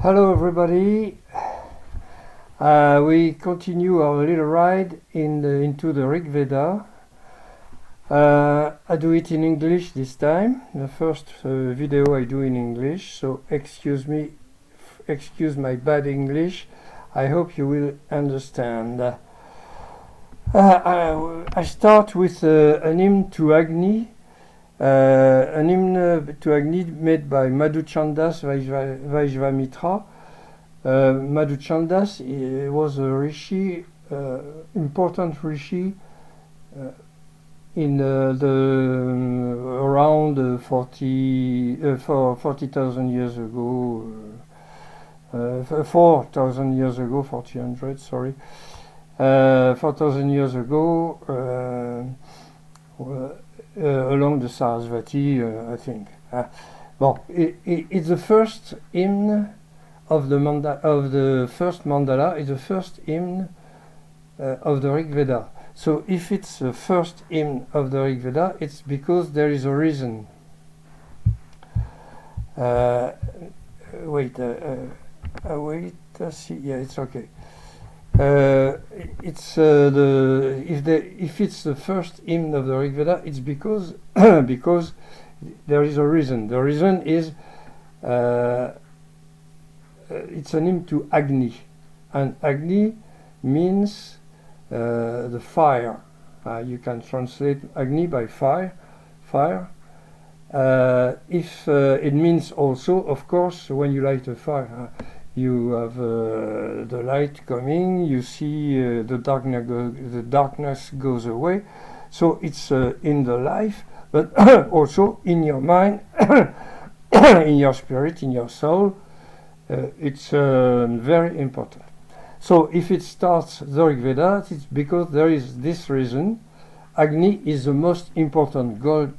Hello everybody. We continue our little ride into the Rig Veda. I do it in English this time. The first video I do in English, so excuse my bad English. I hope you will understand. I start with an hymn to Agni. An hymn to Agni made by Madhuchandas Vaishvamitra. Madhuchandas was a rishi, important rishi in around 40,000 years ago, 4,000 years ago, 400, sorry, 4,000 years ago. Along the Sarasvati, I think. It's the first hymn of the first mandala. It's the first hymn of the Rig Veda. So if it's the first hymn of the Rig Veda, it's because there is a reason. Wait. See. Yeah, it's okay. It's if it's the first hymn of the Rig Veda, it's because because there is a reason. The reason is it's an hymn to Agni, and Agni means the fire. You can translate Agni by fire. If it means also, of course, when you light a fire. You have the light coming, you see the darkness goes away. So it's in the life, but also in your mind, in your spirit, in your soul. It's very important. So if it starts the Rig Veda, it's because there is this reason. Agni is the most important god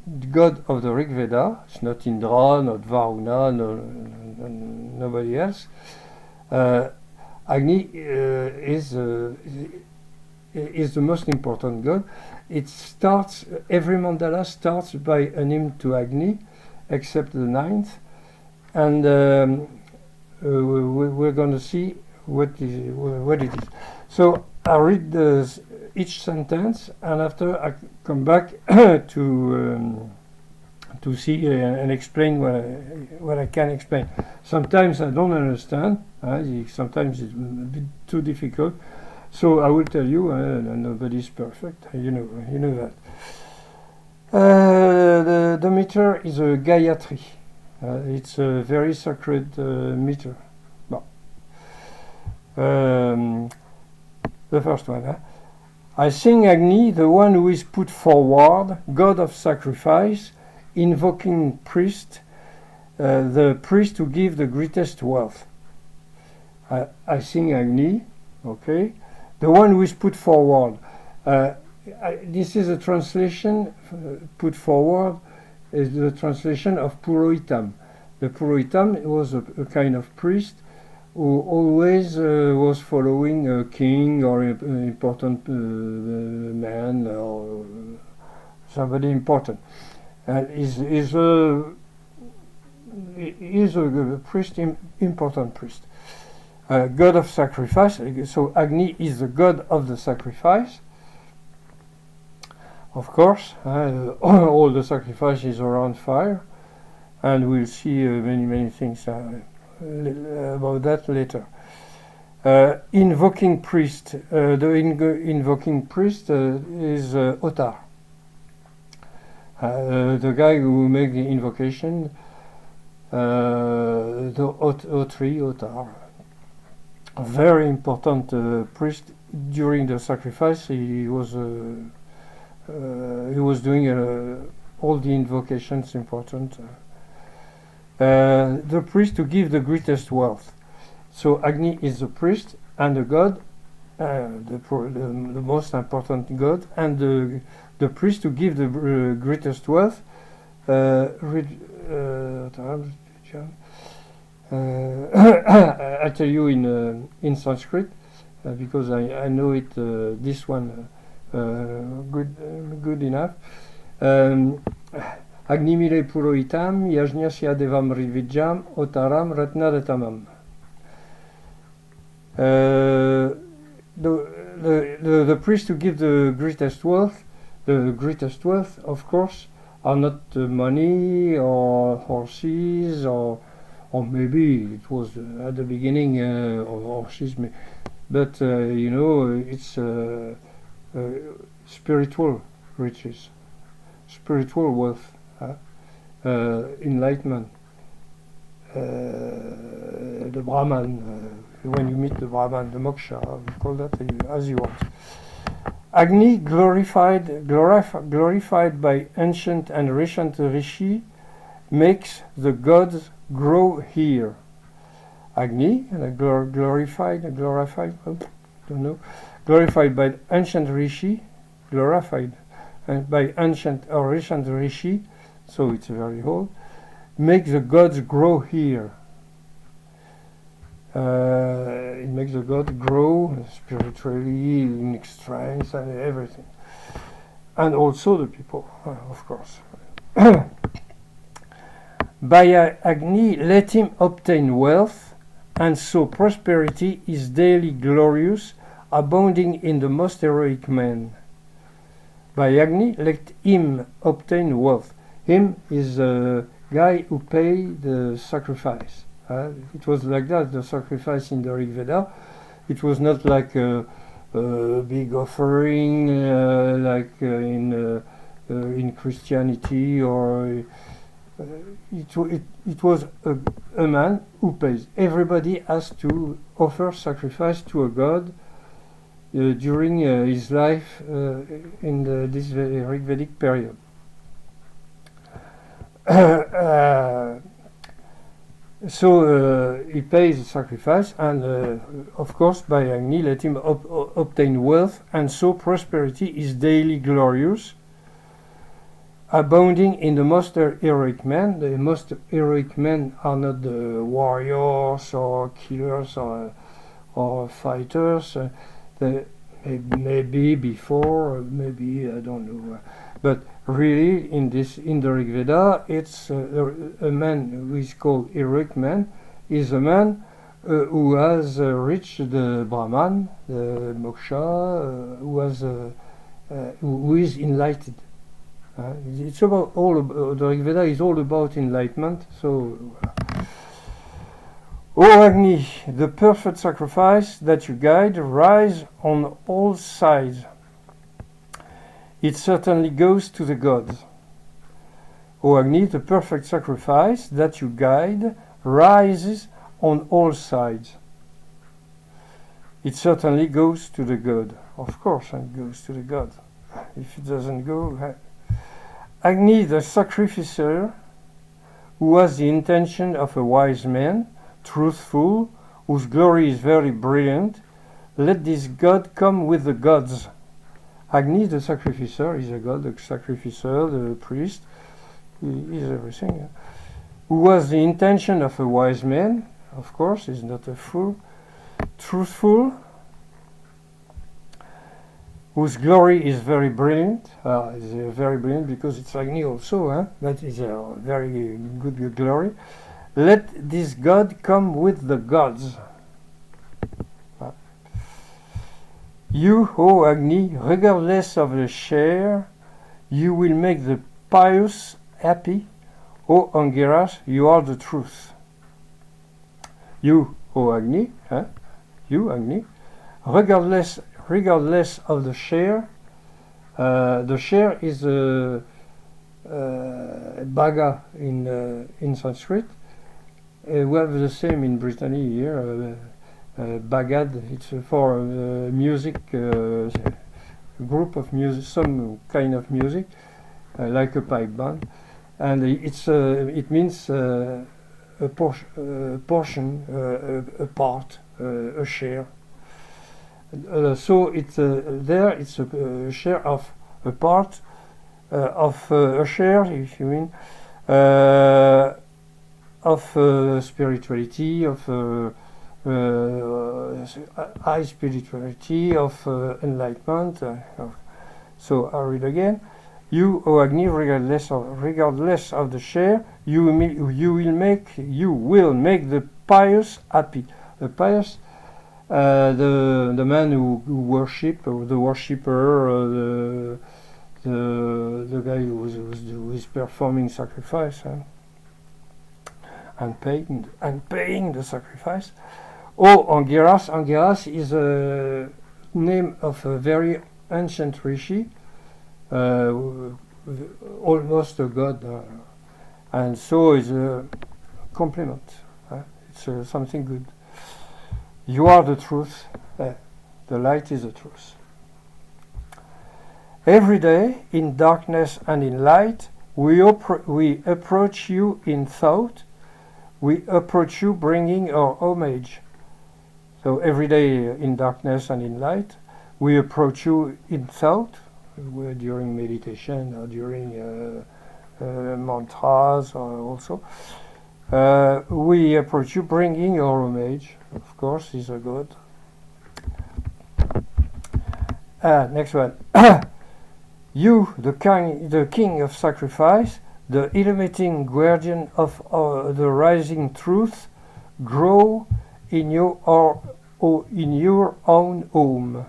of the Rig Veda. It's not Indra, not Varuna, nobody else. Agni is the most important god. It starts, every mandala starts by an hymn to Agni, except the 9th, and we're going to see what it is. So I read each sentence, and after I come back to see and explain what I can explain. Sometimes I don't understand. Sometimes it's a bit too difficult. So I will tell you, nobody's perfect. You know that. The meter is a Gayatri. It's a very sacred meter. The first one. I sing Agni, the one who is put forward, god of sacrifice, invoking priest, the priest who gives the greatest wealth. I sing Agni, okay, the one who is put forward. This is a translation, put forward, is the translation of Purohitam. The Purohitam was a kind of priest who always was following a king or an important man or somebody important. Is a priest, important priest, god of sacrifice. So Agni is the god of the sacrifice. Of course, all the sacrifice is around fire, and we'll see many things about that later. Invoking priest. The invoking priest is Otar. The guy who makes the invocation, the Otri, Otar, a very important priest during the sacrifice. He was doing all the invocations important. The priest to give the greatest wealth. So Agni is the priest and the god, the most important god, and the priest to give the greatest wealth. I tell you in Sanskrit because I know it. This one good enough. Agnimile Purohitam Yajñasya Devam Rivijam Otaram Ratnadatamam. The priest who give the greatest wealth, of course, are not money or horses or maybe it was at the beginning horses, but you know, it's spiritual riches, spiritual wealth, enlightenment. The Brahman, when you meet the Brahman, the moksha, we call that as you want. Agni, glorified by ancient and recent rishi, makes the gods grow here. Agni, glorified, I don't know, glorified by ancient rishi, glorified by ancient or recent rishi, so it's very old, make the gods grow here. It makes the god grow spiritually, in strength and everything. And also the people, of course. By Agni, let him obtain wealth, and so prosperity is daily glorious, abounding in the most heroic men. By Agni, let him obtain wealth. Him is a guy who paid the sacrifice. It was like that, the sacrifice in the Rig Veda. It was not like a big offering like in Christianity, or it was a man who pays. Everybody has to offer sacrifice to a god during his life in this Rig Vedic period. So he pays the sacrifice, and of course by Agni let him obtain wealth, and so prosperity is daily glorious, abounding in the most heroic men. The most heroic men are not the warriors or killers or fighters. They maybe before, maybe I don't know, but really in the Rig Veda, it's a man who is called heroic man is a man who has reached the Brahman, the moksha, who is enlightened. It's about the Rig Veda is all about enlightenment. So, O Agni, the perfect sacrifice that you guide, rise on all sides. It certainly goes to the gods. O Agni, the perfect sacrifice that you guide, rises on all sides. It certainly goes to the god. Of course, it goes to the god. If it doesn't go... Agni, the sacrificer, who has the intention of a wise man, truthful, whose glory is very brilliant, let this god come with the gods. Agni, the sacrificer, is a god, the sacrificer, the priest, he is everything. Who has the intention of a wise man, of course, is not a fool, truthful, whose glory is very brilliant. It's very brilliant because it's Agni also, that is a very good glory. Let this god come with the gods. You, O Agni, regardless of the share, you will make the pious happy. O Angiras, you are the truth. You, O Agni, you, Agni, regardless of the share is Bhaga in Sanskrit. We have the same in Brittany here. Bagad, it's for music, group of music, some kind of music, like a pipe band, and it means a portion, a part, a share. So it's there. It's a share of a part of a share, if you mean, of spirituality, of high spirituality, of enlightenment. So I read again. You, O Agni, regardless of the share, you will make the pious happy. The pious the man who worship, or the worshipper, or the guy who is performing sacrifice, and paying the sacrifice. Angiras. Angiras is a name of a very ancient rishi, almost a god, and so is a compliment. It's something good. You are the truth. The light is the truth. Every day, in darkness and in light, we approach you in thought. We approach you bringing our homage. So every day, in darkness and in light, we approach you in thought, during meditation or during mantras, or also. We approach you bringing our homage. Of course, is a god. Next one. You, the king of sacrifice, the illuminating guardian of the rising truth, grow in your own home.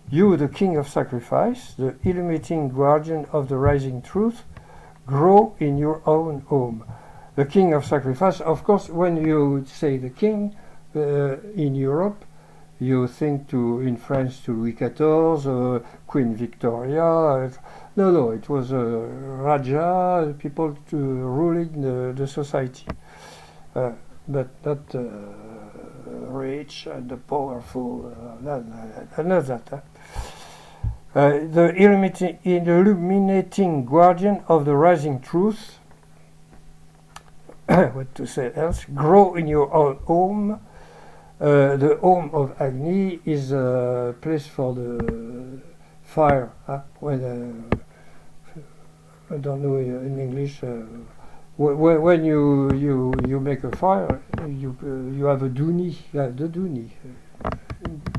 You, the king of sacrifice, the illuminating guardian of the rising truth, grow in your own home. The king of sacrifice, of course, when you say the king in Europe, you think in France to Louis XIV, Queen Victoria. No, it was Raja, people ruling the society, but not rich and powerful. Not that. The illuminating guardian of the rising truth. What to say else? Grow in your own home. The home of Agni is a place for the fire. When I don't know in English. When you make a fire, you have a duni. The duni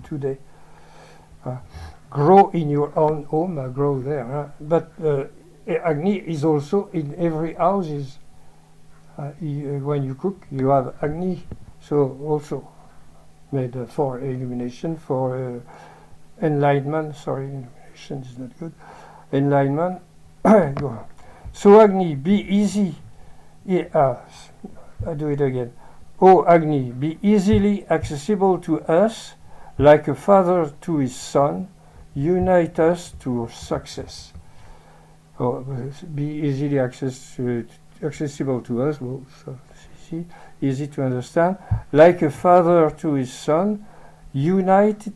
today. Grow in your own home. Grow there. But Agni is also in every houses. When you cook, you have Agni. So also made for illumination, for enlightenment. Sorry, illumination is not good. Enlightenment. So Agni, be easy. I do it again. Oh Agni, be easily accessible to us, like a father to his son. Unite us to success. Be easily accessible to us. Well, so easy to understand. Like a father to his son, unite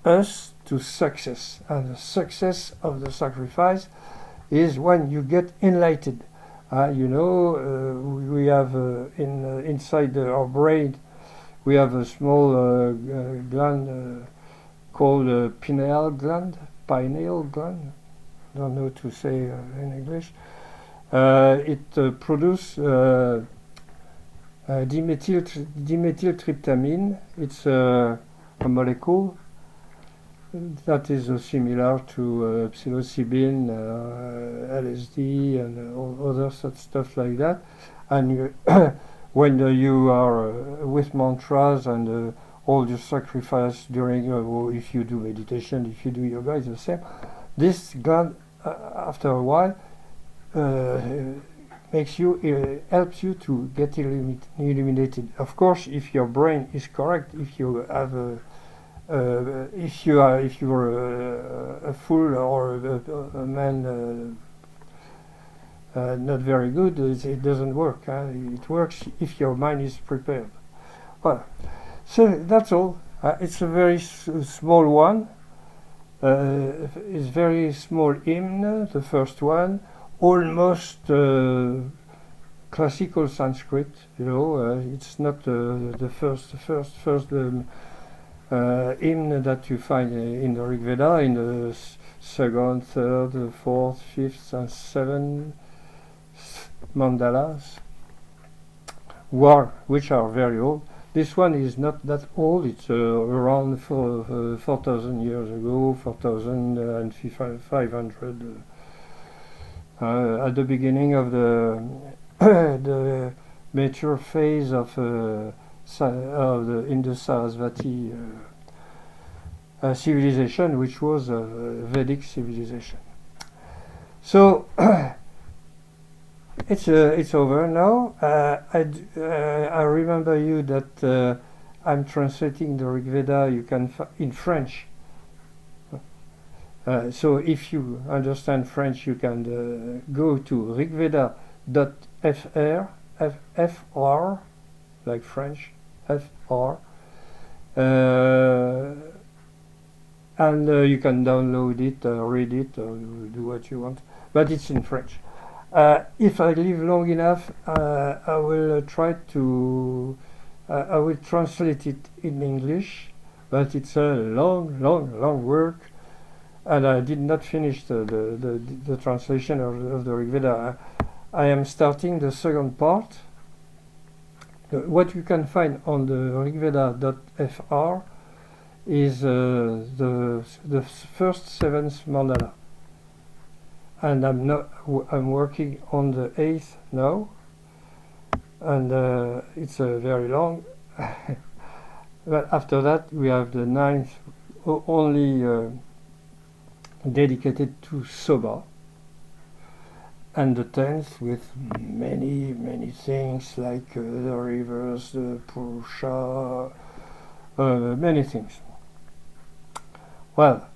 us to success. And the success of the sacrifice is when you get enlightened. We have inside our brain, we have a small gland called pineal gland. I don't know to say in English. It produces dimethyltryptamine. It's a molecule that is similar to psilocybin, LSD, and all other such stuff like that. And when you are with mantras and all your sacrifice during, if you do meditation, if you do yoga, it's the same. This gland, after a while, helps you to get illuminated. Of course, if your brain is correct, if you have if you're a fool or a man not very good, it doesn't work. It works if your mind is prepared. Well, so that's all. It's a very small one. It's very small hymn, the first one, almost classical Sanskrit. It's not the first hymn that you find in the Rig Veda, in the second, third, fourth, fifth, and seventh mandalas, which are very old. This one is not that old. It's around 4,000 years ago, 4,500. At the beginning of the the mature phase of in the Sarasvati civilization, which was a Vedic civilization. So it's over now. I remember you that I'm translating the Rig Veda. You can in French. So if you understand French, you can go to rigveda.fr, FR, like French, FR, and you can download it, read it, or do what you want. But it's in French. If I live long enough, I will try to. I will translate it in English, but it's a long work. And I did not finish the translation of the Rig Veda. I am starting the second part. What you can find on the rigveda.fr is the first 7th mandala, and I'm working on the 8th now, and it's very long. But after that we have the 9th only. Dedicated to Soba, and the 10th with many things like the rivers, the Purusha, many things. Well,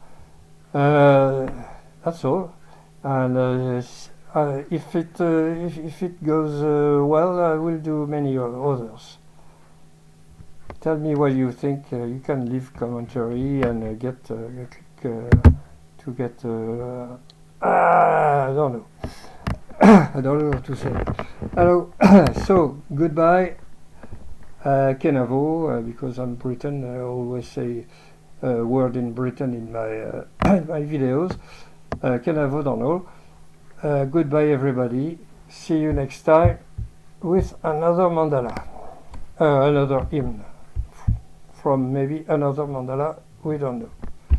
that's all. And if it goes well, I will do many others. Tell me what you think. You can leave commentary and get. To get I don't know. I don't know what to say. Hello. So goodbye, Kenavo, because I'm Britain. I always say a word in Britain in my my videos. Kenavo Donald. Goodbye, everybody. See you next time with another mandala, another hymn from maybe another mandala. We don't know.